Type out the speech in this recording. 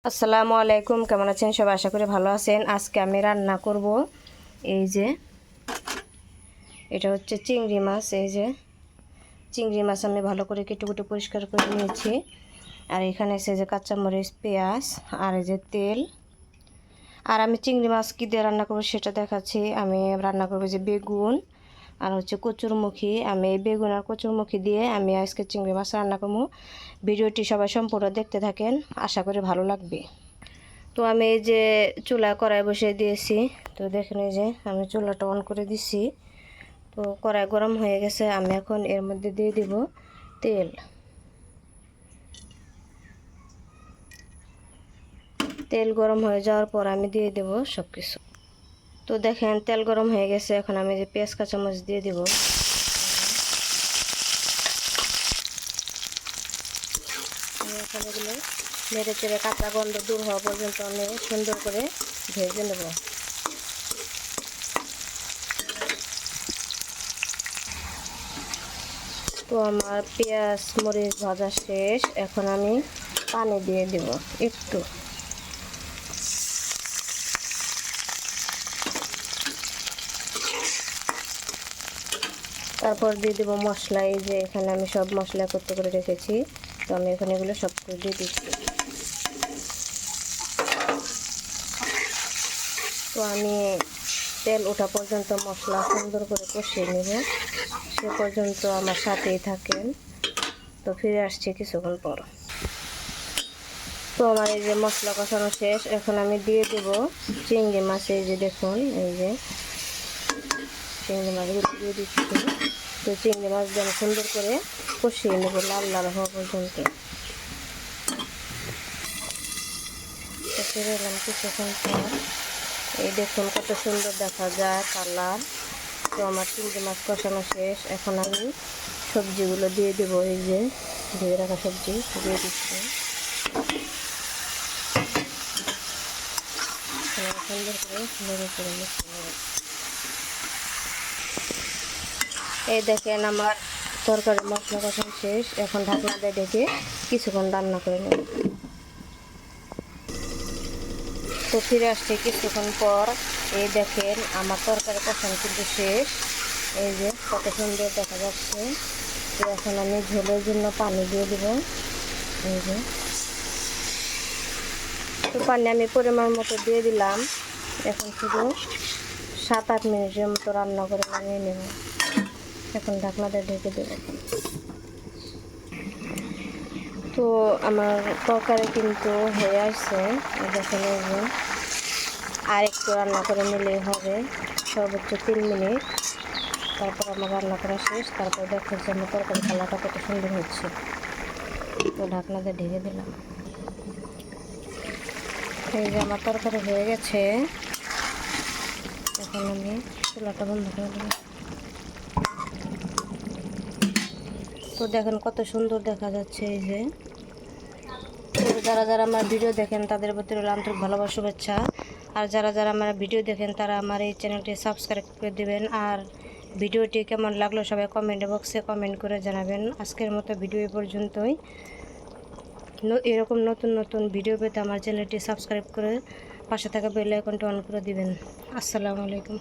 আসসালামু আলাইকুম, কেমন আছেন সবাই? আশা করি ভালো আছেন। আজকে আমি রান্না করব এই যে এটা হচ্ছে চিংড়ি মাছ। এই যে চিংড়ি মাছ আমি ভালো করে কেটে কুটে পরিষ্কার করে নিয়েছি। আর এখানে আছে যে কাঁচামরিচ, পেঁয়াজ আর এই যে তেল। আর আমি চিংড়ি মাছ কী দিয়ে রান্না করবো সেটা দেখাচ্ছি। আমি রান্না করবো যে বেগুন আর হচ্ছে কচুরমুখী। আমি এই বেগুন আর কচুরমুখী দিয়ে আমি আজকে চিংড়ি মাছ রান্না করবো। ভিডিওটি সবাই সম্পূর্ণ দেখতে থাকেন, আশা করি ভালো লাগবে। তো আমি এই যে চুলা কড়াই বসিয়ে দিয়েছি। তো দেখেন এই যে আমি চুলাটা অন করে দিছি। তো কড়াই গরম হয়ে গেছে। আমি এখন এর মধ্যে দিয়ে দিব তেল। তেল গরম হয়ে যাওয়ার পর আমি দিয়ে দেব সব কিছু। তো দেখেন তেল গরম হয়ে গেছে। এখন আমি যে পেঁয়াজ কাঁচামরিচ দিয়ে দিব। এখানে এগুলো নেড়ে চেড়ে কাঁচা গন্ধ দূর হওয়া পর্যন্ত আমি সুন্দর করে ভেজে নেব। তো আমার পেঁয়াজ মরিচ ভাজা শেষ। এখন আমি পানি দিয়ে দেব একটু। তারপর দিয়ে দেবো মশলা। এই যে এখানে আমি সব মশলা একত্র করে রেখেছি। তো আমি এখানে এগুলো সব করে দিয়ে দিচ্ছি। তো আমি তেল ওঠা পর্যন্ত মশলা সুন্দর করে কষিয়ে নেব। সে পর্যন্ত আমার সাথেই থাকেন। তো ফিরে আসছি কিছুক্ষণ পর। তো আমার এই যে মশলা কষানো শেষ। এখন আমি দিয়ে দেব চিংড়ি মাছ। এই যে দেখুন, এই যে চিংড়ি মাছগুলো দিয়ে দিচ্ছি। তো চিংড়ি মাছ দিয়ে সুন্দর করে কষিয়ে নেব লাল লাল হওয়া পর্যন্ত। ফিরে এলাম কিছুক্ষণ পর। এই দেখুন কত সুন্দর দেখা যায় কালার। তো আমার চিংড়ি মাছ কষানো শেষ। এখন আমি সবজিগুলো দিয়ে দেবো। এই যে ধুয়ে রাখা সবজি দিয়ে দিচ্ছি। সুন্দর করে নেড়ে চেড়ে নিচ্ছি। এই দেখেন আমার তরকারি মশলা কষানো শেষ। এখন ঢাকনা দিয়ে ঢেকে কিছুক্ষণ রান্না করে নেব। তো ফিরে আসছে কিছুক্ষণ পর। এই দেখেন আমার তরকারি কষানো কিন্তু শেষ। এই যে কত সুন্দর দেখা যাচ্ছে। তো এখন আমি ঝোলের জন্য পানি দিয়ে দেব। এই যে তো পানি আমি পরিমাণ মতো দিয়ে দিলাম। এখন শুধু 7-8 মিনিটের মতো রান্না করে নামিয়ে নেব। এখন ঢাকনাটা ঢেকে দেব। তো আমার তরকারি কিন্তু হয়ে আসছে। দেখেন এই যে আর একটু রান্না করে নিলেই হবে, সর্বোচ্চ 3 মিনিট। তারপর আমার রান্না করা শেষ। তারপর দেখেন যে আমার তরকারি কালারটা কত সুন্দর হচ্ছে। তো ঢাকনা দিয়ে ঢেকে দিলাম। এই যে আমার তরকারি হয়ে গেছে। এখন আমি চুলাটা বন্ধ করে দেব। তো দেখেন কত সুন্দর দেখা যাচ্ছে। এই যে যারা যারা আমার ভিডিও দেখেন তাদের প্রতি রইল আন্তরিক ভালোবাসা, শুভেচ্ছা। আর যারা যারা আমার ভিডিও দেখেন তারা আমার এই চ্যানেলটি সাবস্ক্রাইব করে দেবেন। আর ভিডিওটি কেমন লাগলো সবাই কমেন্ট বক্সে কমেন্ট করে জানাবেন। আজকের মতো ভিডিও এ পর্যন্তই। এরকম নতুন নতুন ভিডিও পেতে আমার চ্যানেলটি সাবস্ক্রাইব করে পাশে থাকা বেল আইকনটি অন করে দিবেন। আসসালামু আলাইকুম।